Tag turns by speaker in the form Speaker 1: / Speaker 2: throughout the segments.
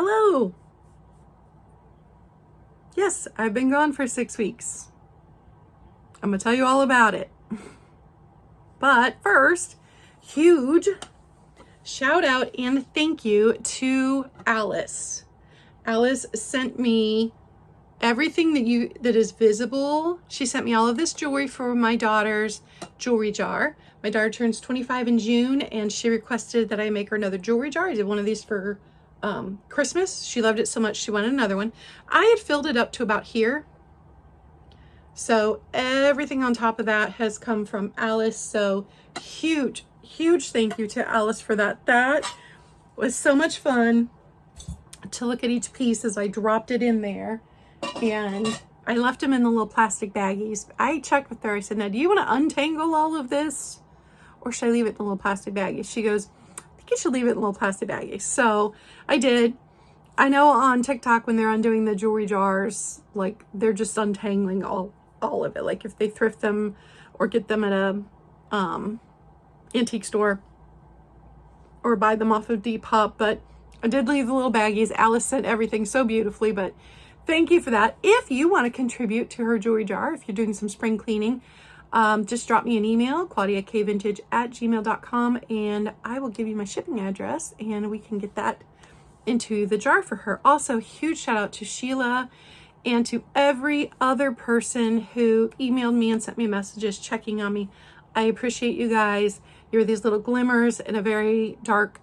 Speaker 1: Hello. Yes, I've been gone for 6 weeks. I'm gonna tell you all about it. But first, huge shout out and thank you to Alice. Alice sent me everything that is visible. She sent me all of this jewelry for my daughter's jewelry jar. My daughter turns 25 in June and she requested that I make her another jewelry jar. I did one of these for Christmas. She loved it so much she wanted another one. I had filled it up to about here. So everything on top of that has come from Alice. So huge thank you to Alice for that. That was so much fun to look at each piece as I dropped it in there. And I left them in the little plastic baggies. I checked with her. I said, now, do you want to untangle all of this? Or should I leave it in the little plastic baggies? She goes, I think you should leave it in the little plastic baggies. So I did. I know on TikTok when they're undoing the jewelry jars, like they're just untangling all of it. Like if they thrift them or get them at a antique store or buy them off of Depop. But I did leave the little baggies. Alice sent everything so beautifully, but thank you for that. If you want to contribute to her jewelry jar, if you're doing some spring cleaning, just drop me an email, ClaudiaCayeVintage@gmail.com, and I will give you my shipping address and we can get that into the jar for her. Also, huge shout out to Sheila and to every other person who emailed me and sent me messages checking on me. I appreciate you guys. You're these little glimmers in a very dark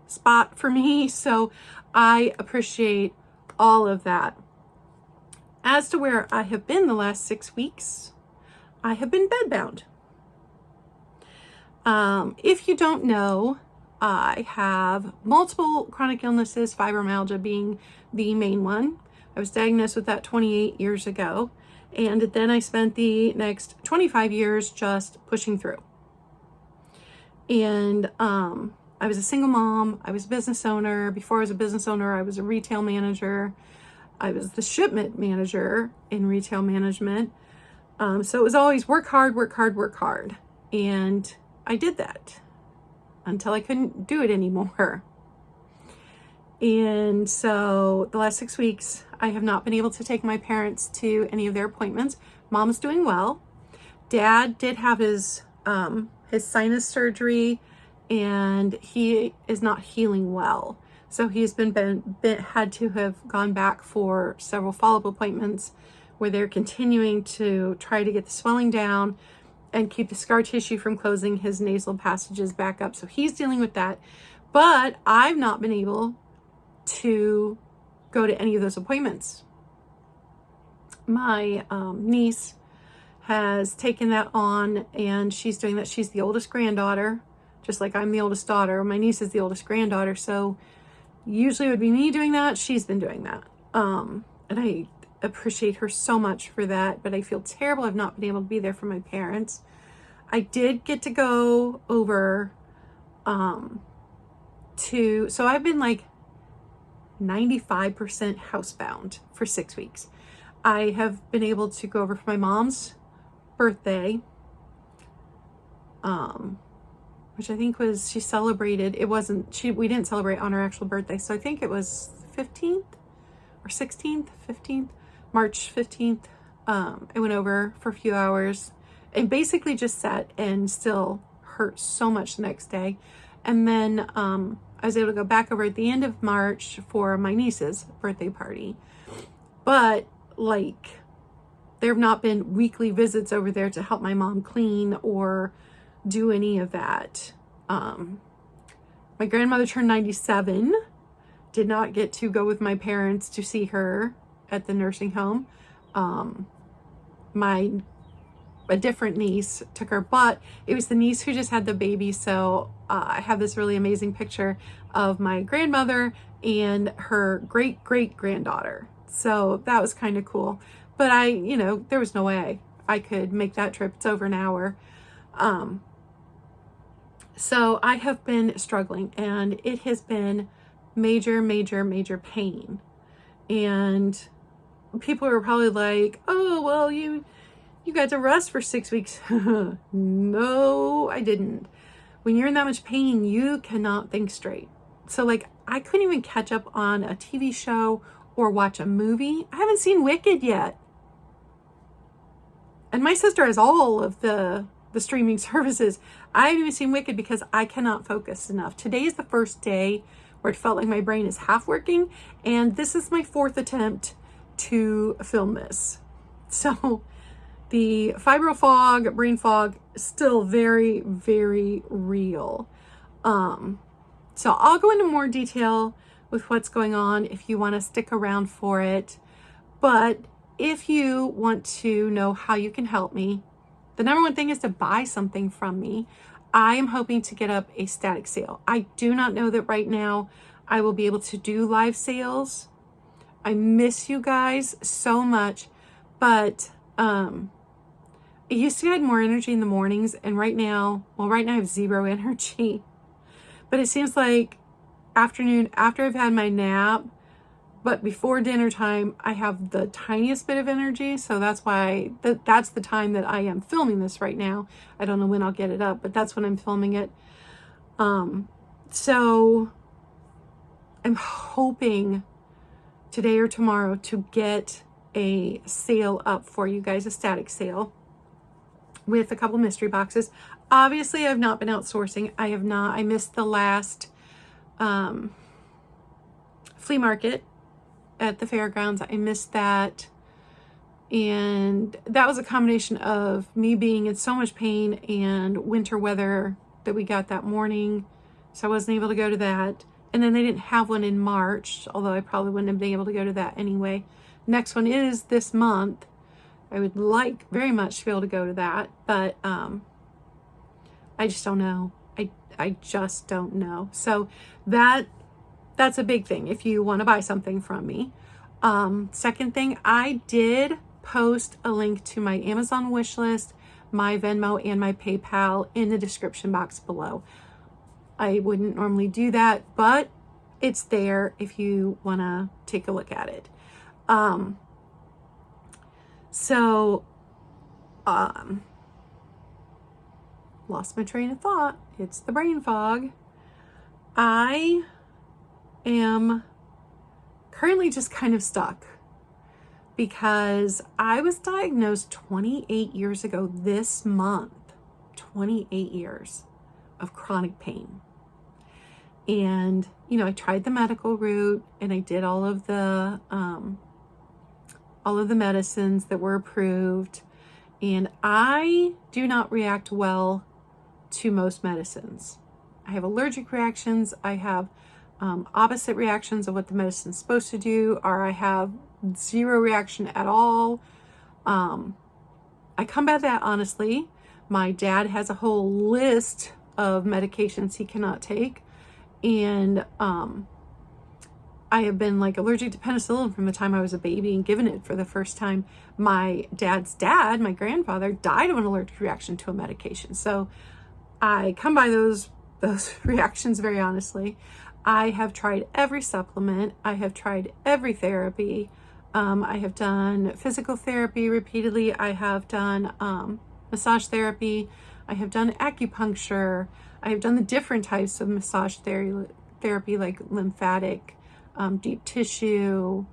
Speaker 1: spot for me, so I appreciate all of that. As to where I have been the last 6 weeks, I have been bedbound. If you don't know, I have multiple chronic illnesses, fibromyalgia being the main one. I was diagnosed with that 28 years ago, and then I spent the next 25 years just pushing through. And I was a single mom, I was a business owner. Before I was a business owner, I was a retail manager. I was the shipment manager in retail management. So it was always work hard, work hard, work hard. And I did that until I couldn't do it anymore. And so the last 6 weeks, I have not been able to take my parents to any of their appointments. Mom's doing well. Dad did have his sinus surgery and he is not healing well. So he's had to have gone back for several follow-up appointments where they're continuing to try to get the swelling down and keep the scar tissue from closing his nasal passages back up. So he's dealing with that. But I've not been able to go to any of those appointments. My niece has taken that on and she's doing that. She's the oldest granddaughter, just like I'm the oldest daughter. My niece is the oldest granddaughter. So usually it would be me doing that. She's been doing that. And I appreciate her so much for that, but I feel terrible I've not been able to be there for my parents. I did get to go over so I've been like 95% housebound for 6 weeks. I have been able to go over for my mom's birthday, which I think was, she celebrated, we didn't celebrate on her actual birthday. So I think it was 15th or 16th, 15th, March 15th. I went over for a few hours and basically just sat and still hurt so much the next day. And then I was able to go back over at the end of March for my niece's birthday party. But like, there have not been weekly visits over there to help my mom clean or do any of that. My grandmother turned 97. Did not get to go with my parents to see her at the nursing home. A different niece took her, but it was the niece who just had the baby. So I have this really amazing picture of my grandmother and her great granddaughter. So that was kind of cool. But there was no way I could make that trip. It's over an hour. So I have been struggling and it has been major pain. And people are probably like, oh, well, you got to rest for 6 weeks. No, I didn't. When you're in that much pain, you cannot think straight. So like, I couldn't even catch up on a TV show or watch a movie. I haven't seen Wicked yet. And my sister has all of the streaming services. I haven't even seen Wicked because I cannot focus enough. Today is the first day where it felt like my brain is half working, and this is my 4th attempt to film this. So the fibro fog, brain fog, is still very, very real. So I'll go into more detail with what's going on if you want to stick around for it. But if you want to know how you can help me, the number one thing is to buy something from me. I am hoping to get up a static sale. I do not know that right now I will be able to do live sales. I miss you guys so much, but I used to get more energy in the mornings, and right now I have zero energy. But it seems like afternoon, after I've had my nap, but before dinner time, I have the tiniest bit of energy. So that's why that's the time that I am filming this right now. I don't know when I'll get it up, but that's when I'm filming it. So I'm hoping today or tomorrow to get a sale up for you guys, a static sale with a couple mystery boxes. Obviously, I've not been outsourcing. I have not. I missed the last flea market at the fairgrounds. I missed that. And that was a combination of me being in so much pain and winter weather that we got that morning. So I wasn't able to go to that. And then they didn't have one in March, although I probably wouldn't have been able to go to that anyway. Next one is this month. I would like very much to be able to go to that, but I just don't know. I just don't know. So that's a big thing if you want to buy something from me. Second thing, I did post a link to my Amazon wish list, my Venmo, and my PayPal in the description box below. I wouldn't normally do that, but it's there if you want to take a look at it. Lost my train of thought. It's the brain fog. I am currently just kind of stuck because I was diagnosed 28 years ago this month, 28 years of chronic pain. And, I tried the medical route and I did all of the medicines that were approved. And I do not react well to most medicines. I have allergic reactions. I have opposite reactions of what the medicine's supposed to do, or I have zero reaction at all. I combat that honestly. My dad has a whole list of medications he cannot take. And I have been allergic to penicillin from the time I was a baby and given it for the first time. My dad's dad, my grandfather, died of an allergic reaction to a medication. So I come by those reactions very honestly. I have tried every supplement. I have tried every therapy. I have done physical therapy repeatedly. I have done massage therapy. I have done acupuncture. I have done the different types of massage therapy like lymphatic, deep tissue,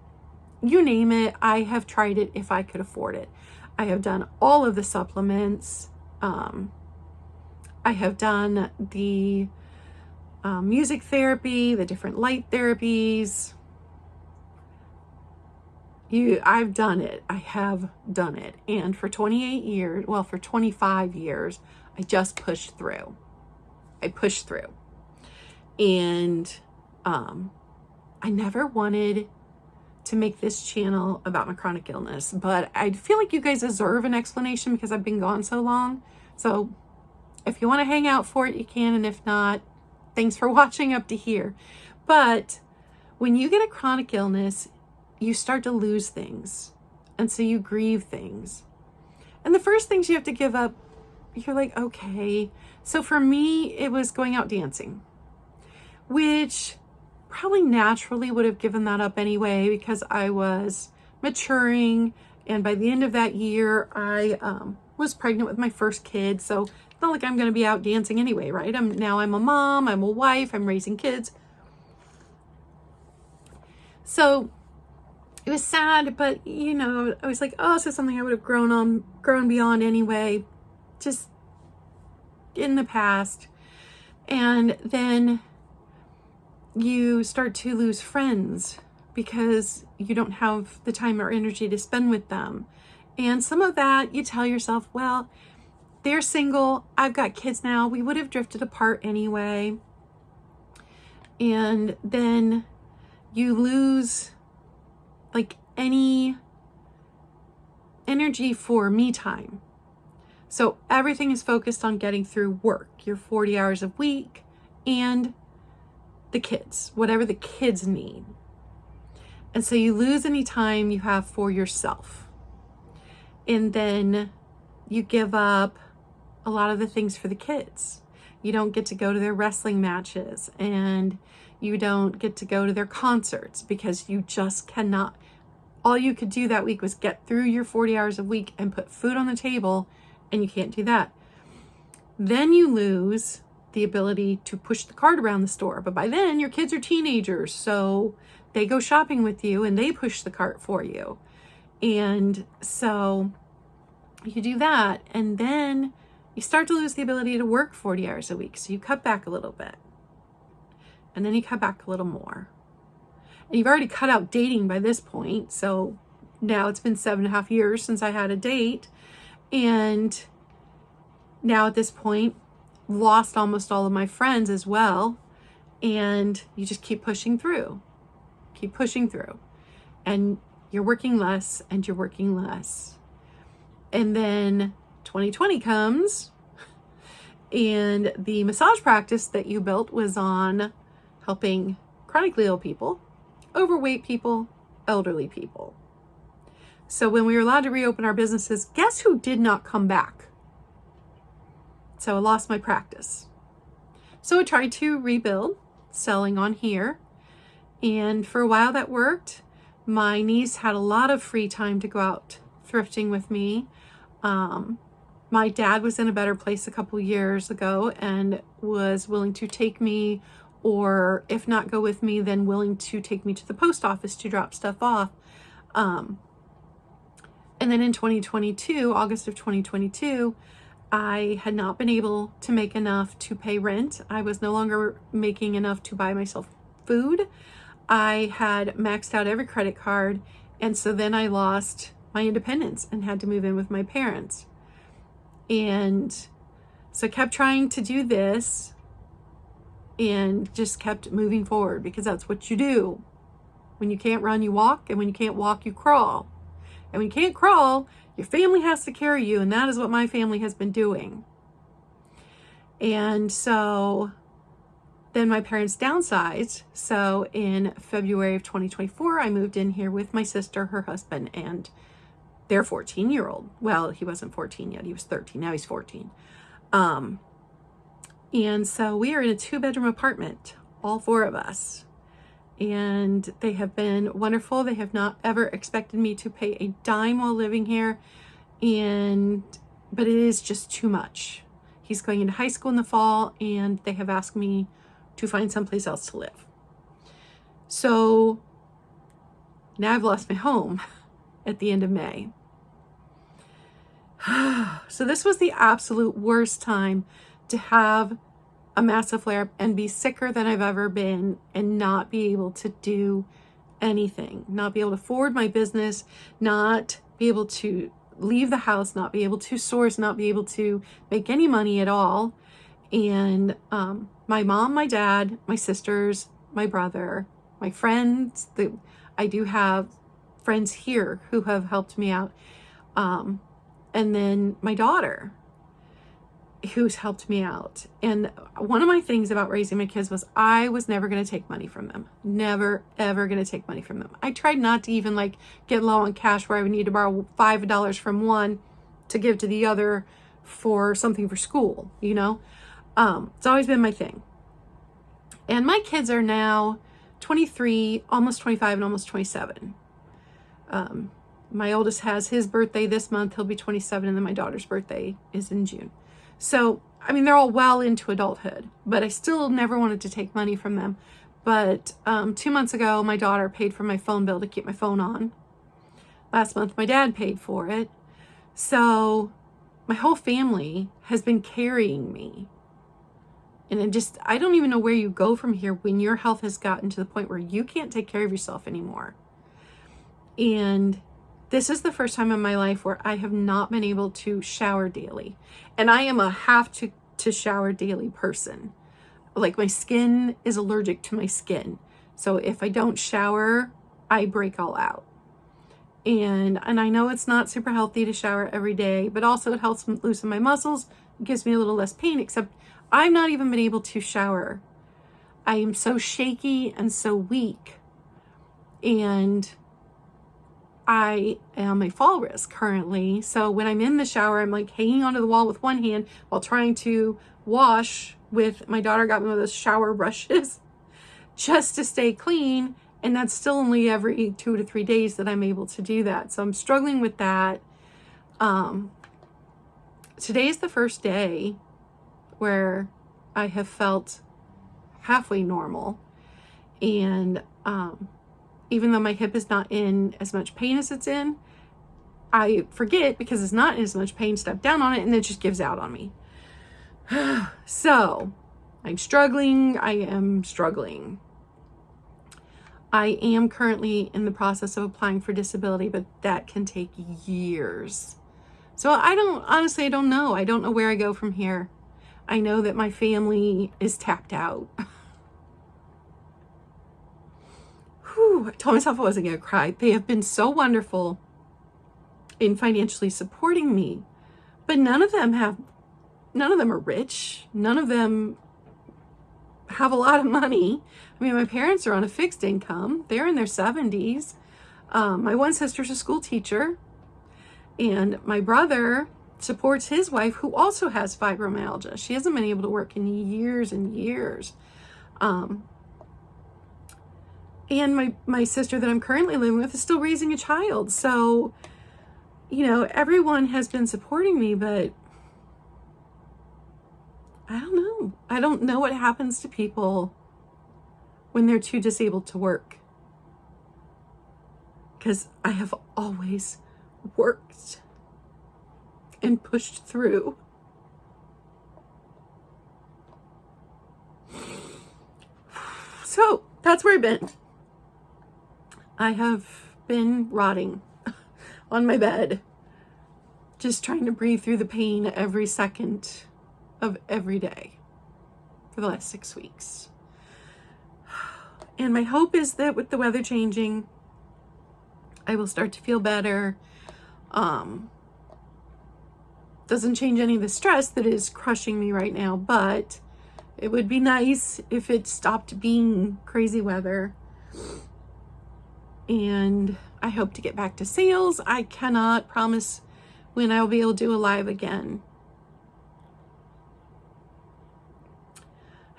Speaker 1: you name it. I have tried it if I could afford it. I have done all of the supplements. I have done the music therapy, the different light therapies. I've done it. I have done it. And for 28 years, well, for 25 years, I just pushed through. I pushed through. And I never wanted to make this channel about my chronic illness, but I feel like you guys deserve an explanation because I've been gone so long. So if you want to hang out for it, you can. And if not, thanks for watching up to here. But when you get a chronic illness, you start to lose things. And so you grieve things. And the first things you have to give up, you're like, okay. So for me, it was going out dancing, which probably naturally would have given that up anyway because I was maturing. And by the end of that year, I was pregnant with my first kid. So it's not like I'm going to be out dancing anyway, right? I'm a mom, I'm a wife, I'm raising kids. So it was sad, but you know, I was like, oh, this is something I would have grown beyond anyway, just in the past. And then you start to lose friends because you don't have the time or energy to spend with them. And some of that you tell yourself, well, they're single, I've got kids now, we would have drifted apart anyway. And then you lose like any energy for me time. So everything is focused on getting through work, your 40 hours a week, and the kids, whatever the kids need. And so you lose any time you have for yourself. And then you give up a lot of the things for the kids. You don't get to go to their wrestling matches, and you don't get to go to their concerts because you just cannot. All you could do that week was get through your 40 hours a week and put food on the table, and you can't do that. Then you lose the ability to push the cart around the store. But by then your kids are teenagers, so they go shopping with you and they push the cart for you. And so you do that, and then you start to lose the ability to work 40 hours a week. So you cut back a little bit, and then you cut back a little more. And you've already cut out dating by this point. So now it's been 7.5 years since I had a date. And now at this point, lost almost all of my friends as well. And you just keep pushing through. And you're working less and you're working less. And then 2020 comes, and the massage practice that you built was on helping chronically ill people, overweight people, elderly people. So when we were allowed to reopen our businesses, guess who did not come back? So I lost my practice. So I tried to rebuild, selling on here. And for a while that worked. My niece had a lot of free time to go out thrifting with me. My dad was in a better place a couple years ago and was willing to take me, or if not go with me, then willing to take me to the post office to drop stuff off. And then in 2022, August of 2022, I had not been able to make enough to pay rent. I was no longer making enough to buy myself food. I had maxed out every credit card. And so then I lost my independence and had to move in with my parents. And so I kept trying to do this and just kept moving forward, because that's what you do. When you can't run, you walk. And when you can't walk, you crawl. And when you can't crawl, your family has to carry you. And that is what my family has been doing. And so then my parents downsized. So in February of 2024, I moved in here with my sister, her husband, and their 14-year-old. Well, he wasn't 14 yet. He was 13. Now he's 14. And so we are in a 2-bedroom apartment, all 4 of us. And they have been wonderful. They have not ever expected me to pay a dime while living here. But it is just too much. He's going into high school in the fall, and they have asked me to find someplace else to live. So now I've lost my home at the end of May. So this was the absolute worst time to have a massive flare-up and be sicker than I've ever been and not be able to do anything, not be able to forward my business, not be able to leave the house, not be able to source, not be able to make any money at all. And my mom, my dad, my sisters, my brother, my friends, I do have friends here who have helped me out. And then my daughter, who's helped me out. And one of my things about raising my kids was I was never going to take money from them. Never, ever going to take money from them. I tried not to even get low on cash where I would need to borrow $5 from one to give to the other for something for school, you know? It's always been my thing. And my kids are now 23, almost 25, and almost 27. My oldest has his birthday this month. He'll be 27, and then my daughter's birthday is in June. So, I mean, they're all well into adulthood, but I still never wanted to take money from them. But 2 months ago, my daughter paid for my phone bill to keep my phone on. Last month, my dad paid for it. So my whole family has been carrying me. And I don't even know where you go from here when your health has gotten to the point where you can't take care of yourself anymore. And this is the first time in my life where I have not been able to shower daily. And I am a have to shower daily person. Like, my skin is allergic to my skin. So if I don't shower, I break all out. And I know it's not super healthy to shower every day, but also it helps loosen my muscles. It gives me a little less pain, except I've not even been able to shower. I am so shaky and so weak. And I am a fall risk currently. So when I'm in the shower, I'm like hanging onto the wall with one hand while trying to wash with, my daughter got me one of those shower brushes just to stay clean. And that's still only every 2 to 3 days that I'm able to do that. So I'm struggling with that. Today is the first day where I have felt halfway normal. And even though my hip is not in as much pain as it's in, I forget, because it's not in as much pain, step down on it, and it just gives out on me. So I'm struggling. I am struggling. I am currently in the process of applying for disability, but that can take years. So I don't know. I don't know where I go from here. I know that my family is tapped out. Whew, I told myself I wasn't going to cry. They have been so wonderful in financially supporting me, but none of them are rich. None of them have a lot of money. I mean, my parents are on a fixed income. They're in their 70s. My one sister's a school teacher, and my brother supports his wife, who also has fibromyalgia. She hasn't been able to work in years and years. And my sister that I'm currently living with is still raising a child. So, everyone has been supporting me, but I don't know. I don't know what happens to people when they're too disabled to work. Because I have always worked and pushed through. So that's where I've been. I have been rotting on my bed, just trying to breathe through the pain every second of every day for the last 6 weeks. And my hope is that with the weather changing, I will start to feel better. Doesn't change any of the stress that is crushing me right now, but it would be nice if it stopped being crazy weather. And I hope to get back to sales. I cannot promise when I'll be able to do a live again.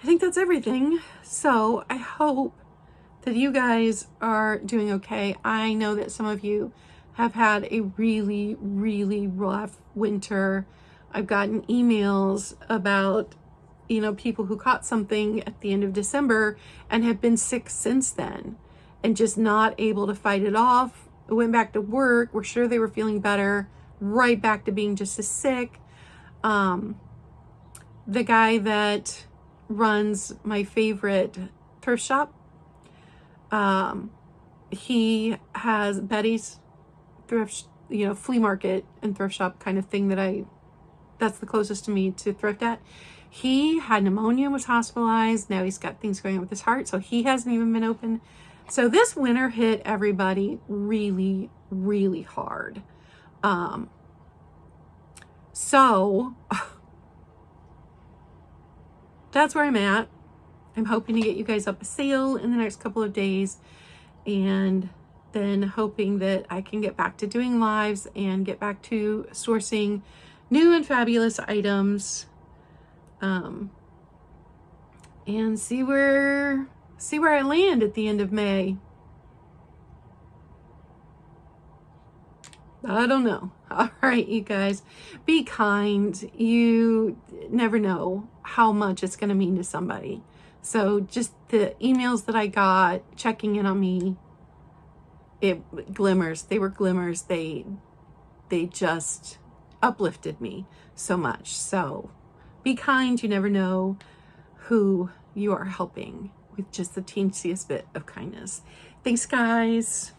Speaker 1: I think that's everything. So I hope that you guys are doing okay. I know that some of you have had a really, really rough winter. I've gotten emails about, people who caught something at the end of December and have been sick since then and just not able to fight it off. Went back to work. We're sure they were feeling better. Right back to being just as sick. The guy that runs my favorite thrift shop, he has Betty's thrift, flea market and thrift shop kind of thing that's the closest to me to thrift at. He had pneumonia, was hospitalized. Now he's got things going on with his heart, so he hasn't even been open. So this winter hit everybody really, really hard. So that's where I'm at. I'm hoping to get you guys up a sale in the next couple of days, and then hoping that I can get back to doing lives and get back to sourcing new and fabulous items, and see where I land at the end of May. I don't know. All right, you guys, be kind. You never know how much it's going to mean to somebody. So just the emails that I got checking in on me, they were glimmers. They just uplifted me so much. So be kind. You never know who you are helping with just the teensiest bit of kindness. Thanks, guys.